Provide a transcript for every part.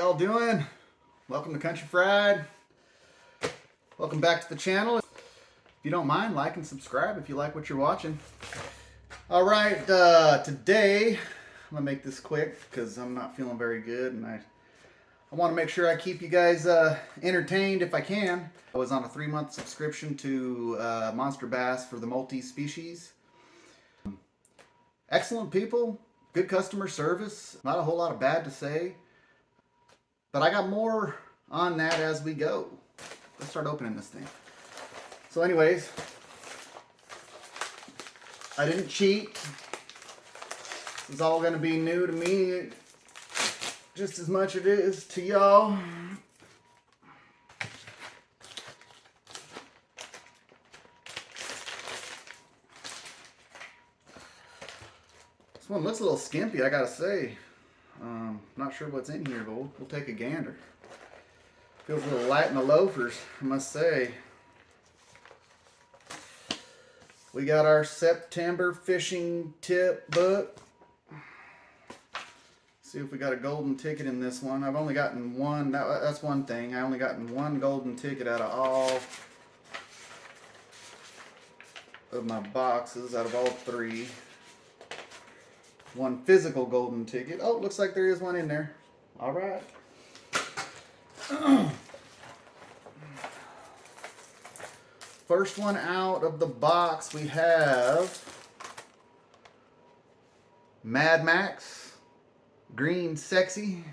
y'all doing? Welcome to Country Fried. Welcome back to the channel. If you don't mind, like and subscribe if you like what you're watching. All right, today I'm gonna make this quick because I'm not feeling very good, and I want to make sure I keep you guys entertained if I can. I was on a 3-month subscription to Monsterbass for the multi-species. Excellent people, good customer service, not a whole lot of bad to say. But I got more on that as we go. Let's start opening this thing. So anyways, I didn't cheat. This is all going to be new to me, just as much as it is to y'all. This one looks a little skimpy, I gotta say. Not sure what's in here, but we'll take a gander. Feels a little light in the loafers, I must say. We got our September fishing tip book. See if we got a golden ticket in this one. I've only gotten one. That's one thing. I only gotten one golden ticket out of all of my boxes, out of all 3. One physical golden ticket. Oh, looks like there is one in there. All right. First one out of the box, we have Mad Max, Green Sexy,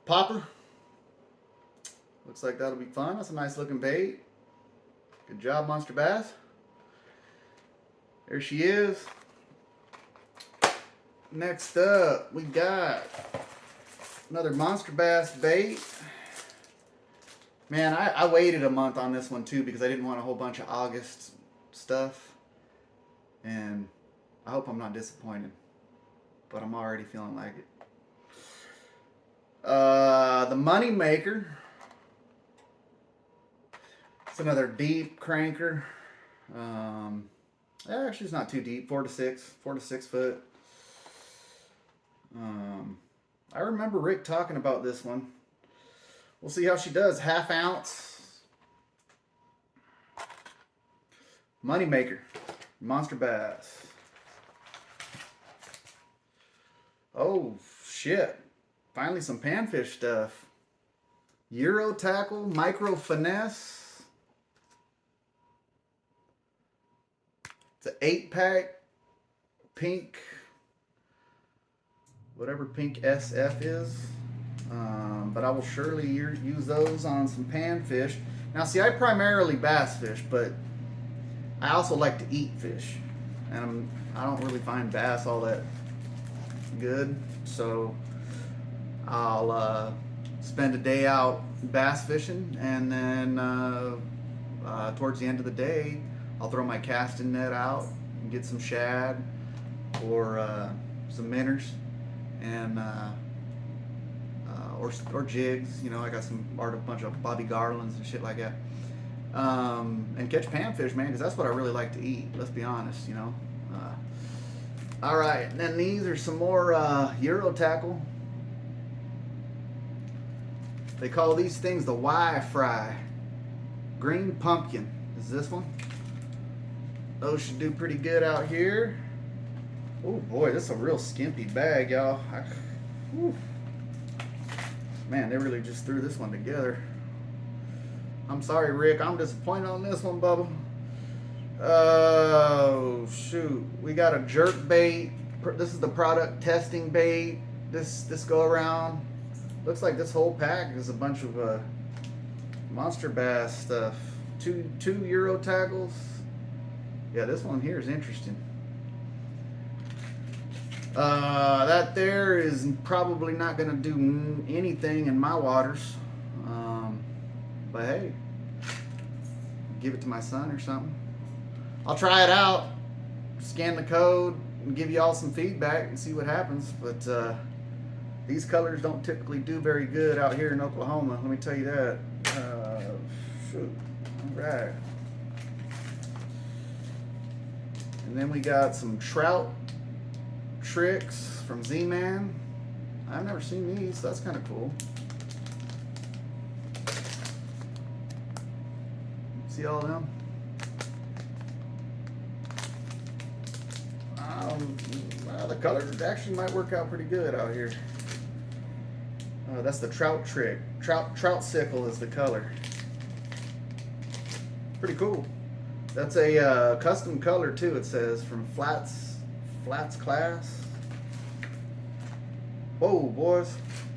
Popper. Looks like that'll be fun. That's a nice looking bait. Good job, Monsterbass. There she is. Next up, we got another Monsterbass bait. Man, I waited a month on this one too because I didn't want a whole bunch of August stuff. And I hope I'm not disappointed. But I'm already feeling like it. The Money Maker. It's another deep cranker. Actually, it's not too deep. 4 to 6 foot. I remember Rick talking about this one. We'll see how she does. 1/2 ounce. Money Maker. Monsterbass. Oh, shit. Finally some panfish stuff. Euro tackle. Micro finesse. It's an 8-pack, pink, whatever pink SF is. But I will surely use those on some panfish. Now, see, I primarily bass fish, but I also like to eat fish, and I don't really find bass all that good. So I'll spend a day out bass fishing, and then towards the end of the day, I'll throw my casting net out and get some shad or some minnows and or jigs. You know, I got a bunch of Bobby Garlands and shit like that. And catch panfish, man, because that's what I really like to eat. Let's be honest, you know. All right, and then these are some more Euro tackle. They call these things the Y-Fry. Green pumpkin is this one. Those should do pretty good out here. Oh boy, this is a real skimpy bag, y'all. Man, they really just threw this one together. I'm sorry, Rick. I'm disappointed on this one, Bubba. Oh, shoot. We got a jerk bait. This is the product testing bait. This go around. Looks like this whole pack is a bunch of Monsterbass stuff. Two Euro tackles. Yeah, this one here is interesting. That there is probably not going to do anything in my waters. But hey, give it to my son or something. I'll try it out, scan the code, and give you all some feedback and see what happens. But these colors don't typically do very good out here in Oklahoma. Let me tell you that. Shoot. All right. And then we got some trout tricks from Z-Man. I've never seen these, so that's kind of cool. See all of them? The colors actually might work out pretty good out here. That's the trout trick. Trout sickle is the color. Pretty cool. That's a custom color too. It says from Flats Class. Whoa, boys,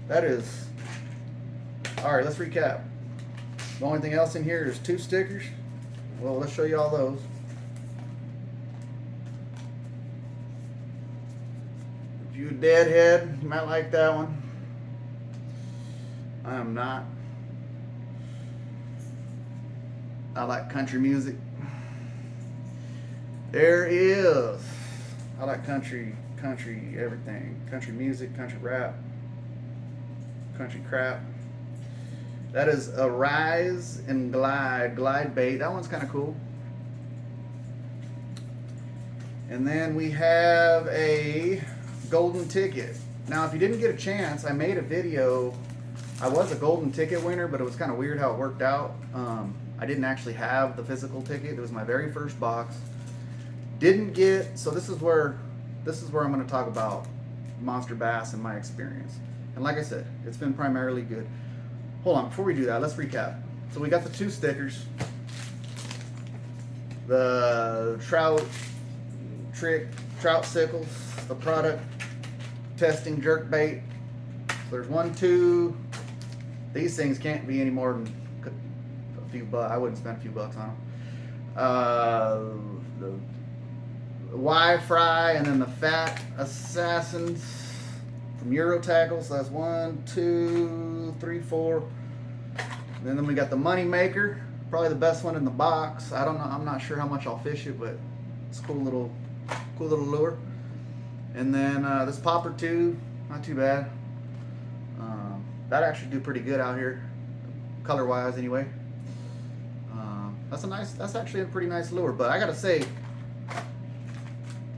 that is. All right, let's recap. The only thing else in here is 2 stickers. Well, let's show you all those. If you're a deadhead, you might like that one. I am not. I like country music. There is. I like country everything. Country music, country rap, country crap. That is a Rise and Glide bait. That one's kind of cool. And then we have a golden ticket. Now, if you didn't get a chance, I made a video. I was a golden ticket winner, but it was kind of weird how it worked out. I didn't actually have the physical ticket. It was my very first box. Didn't get, so this is where I'm going to talk about Monster Bass and my experience. And like I said, it's been primarily good. Hold on, before we do that, let's recap. So we got the 2 stickers. The trout sickles, the product testing jerk bait. So there's 1, 2. These things can't be any more than a few bucks. I wouldn't spend a few bucks on them. The Y-Fry, and then the Fat Assassins from Euro Tackle. So that's 1, 2, 3, 4. And then we got the Money Maker, probably the best one in the box. I don't know. I'm not sure how much I'll fish it, but it's a cool little lure. And then this popper tube, not too bad. That actually do pretty good out here, color-wise anyway. That's actually a pretty nice lure. But I gotta say,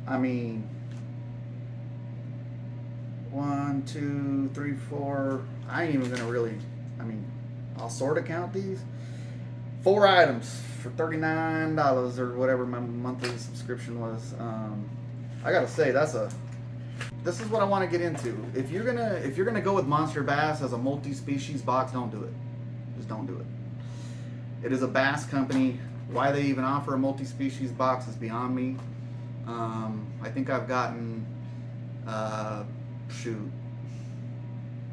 I mean, 1, 2, 3, 4. I ain't even gonna really. I mean, I'll sort of count these. 4 items for $39 or whatever my monthly subscription was. I gotta say, this is what I want to get into. If you're gonna go with Monster Bass as a multi-species box, don't do it. Just don't do it. It is a bass company. Why they even offer a multi-species box is beyond me. I think I've gotten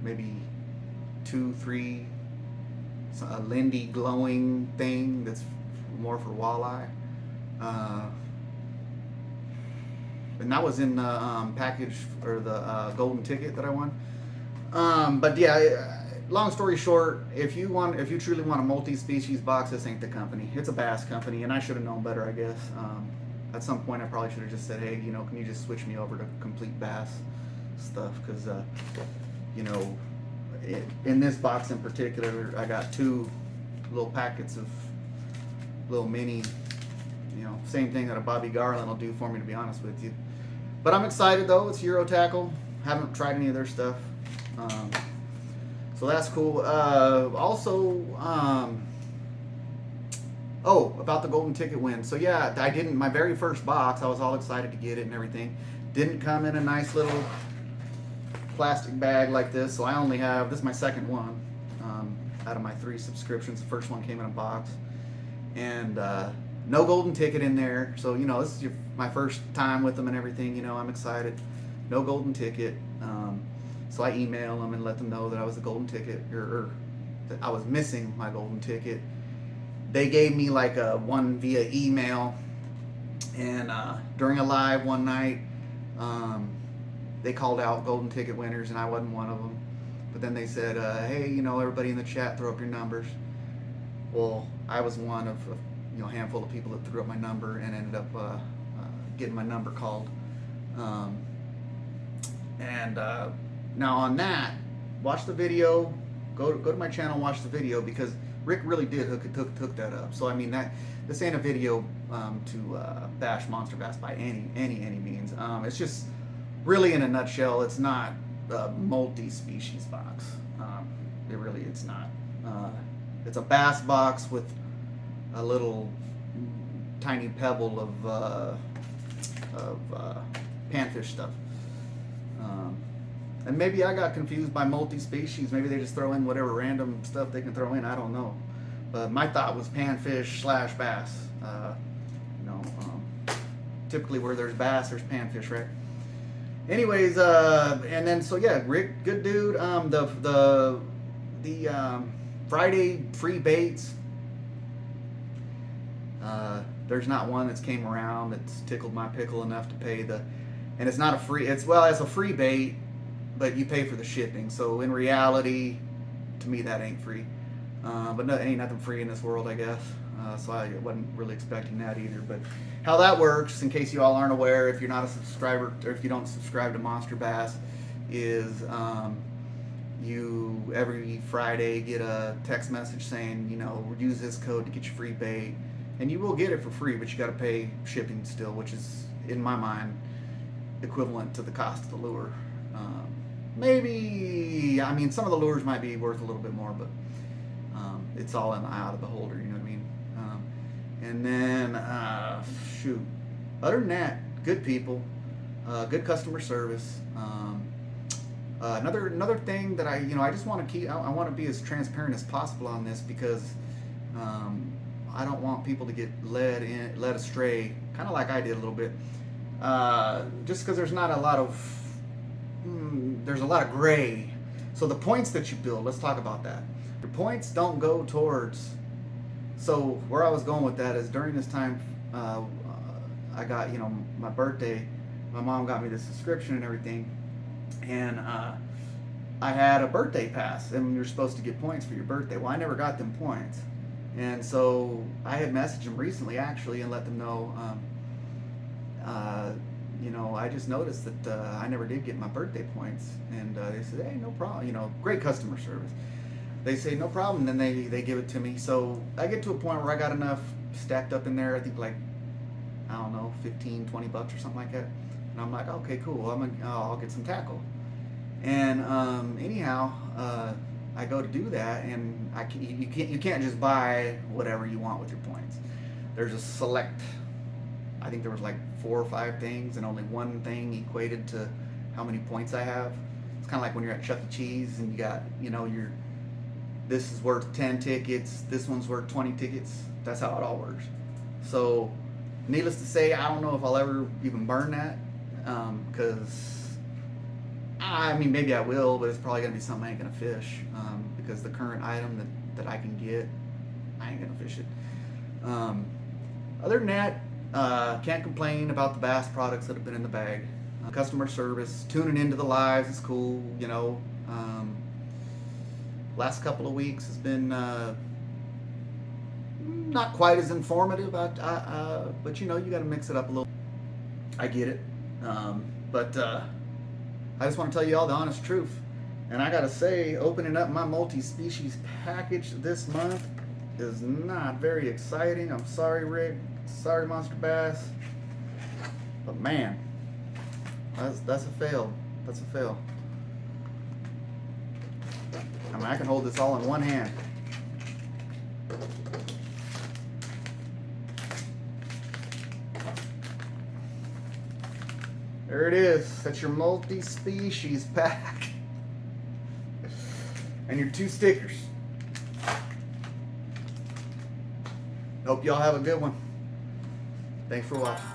maybe 2, 3. A Lindy glowing thing that's more for walleye. And that was in the package, or the golden ticket that I won. But yeah, long story short, if you truly want a multi-species box, this ain't the company. It's a bass company, and I should have known better, I guess. At some point, I probably should have just said, hey, can you just switch me over to complete bass stuff? Because, in this box in particular, I got 2 little packets of little mini, same thing that a Bobby Garland will do for me, to be honest with you. But I'm excited though. It's Euro Tackle. Haven't tried any of their stuff, so that's cool. Also, about the golden ticket win. So yeah, I didn't. My very first box, I was all excited to get it and everything. Didn't come in a nice little plastic bag like this, so I only have, this is my second one out of my 3 subscriptions. The first one came in a box, and no golden ticket in there. So this is my first time with them and everything. I'm excited. No golden ticket. So I email them and let them know that I was a golden ticket, or that I was missing my golden ticket. They gave me like one via email, and during a live one night, they called out golden ticket winners, and I wasn't one of them. But then they said, hey, everybody in the chat, throw up your numbers. Well, I was one of a handful of people that threw up my number and ended up getting my number called. Now on that, watch the video. Go to my channel, watch the video, because Rick really did hook that up. So I mean, this ain't a video to bash Monster Bass by any means. It's just really, in a nutshell, it's not multi-species box. It's not. It's a bass box with a little tiny pebble of panfish stuff. And maybe I got confused by multi-species. Maybe they just throw in whatever random stuff they can throw in. I don't know. But my thought was panfish / bass. Typically where there's bass, there's panfish, right? Anyways, and then so yeah, Rick, good dude. The Friday free baits. There's not one that's came around that's tickled my pickle enough to pay the, and it's not a free. It's a free bait, but you pay for the shipping. So in reality, to me that ain't free. But no, ain't nothing free in this world, I guess. So I wasn't really expecting that either. But how that works, in case you all aren't aware, if you're not a subscriber or if you don't subscribe to Monsterbass, is you every Friday get a text message saying, use this code to get your free bait, and you will get it for free, but you got to pay shipping still, which is in my mind equivalent to the cost of the lure. Maybe, some of the lures might be worth a little bit more, but it's all in the eye of the beholder, you know what I mean? And then, other than that, good people, good customer service. Another thing that I just want to keep, I want to be as transparent as possible on this, because I don't want people to get led astray, kind of like I did a little bit. Just because there's not a lot of, there's a lot of gray. So the points that you build, let's talk about that. Your points don't go towards, so where I was going with that is during this time, I got, my birthday, my mom got me the subscription and everything, and I had a birthday pass, and you're supposed to get points for your birthday. Well, I never got them points, and so I had messaged them recently actually and let them know, I just noticed that I never did get my birthday points, and they said, hey, no problem, great customer service. They say no problem, then they give it to me. So I get to a point where I got enough stacked up in there, I think like, I don't know, 15, 20 bucks or something like that. And I'm like, okay, cool, I'll get some tackle. And anyhow, I go to do that, and you can't just buy whatever you want with your points. There's a select, I think there was like 4 or 5 things, and only one thing equated to how many points I have. It's kind of like when you're at Chuck E. Cheese and you got, this is worth 10 tickets, this one's worth 20 tickets. That's how it all works. So, needless to say, I don't know if I'll ever even burn that, because, maybe I will, but it's probably going to be something I ain't going to fish, because the current item that I can get, I ain't going to fish it. Other than that, can't complain about the bass products that have been in the bag. Customer service, tuning into the lives is cool, last couple of weeks has been not quite as informative, but you got to mix it up a little. I get it, but I just want to tell you all the honest truth, and I gotta say, opening up my multi-species package this month is not very exciting. I'm sorry, Rick. Sorry, Monsterbass, but man, that's a fail. That's a fail. I can hold this all in one hand. There it is. That's your multi-species pack. And your 2 stickers. Hope y'all have a good one. Thanks for watching.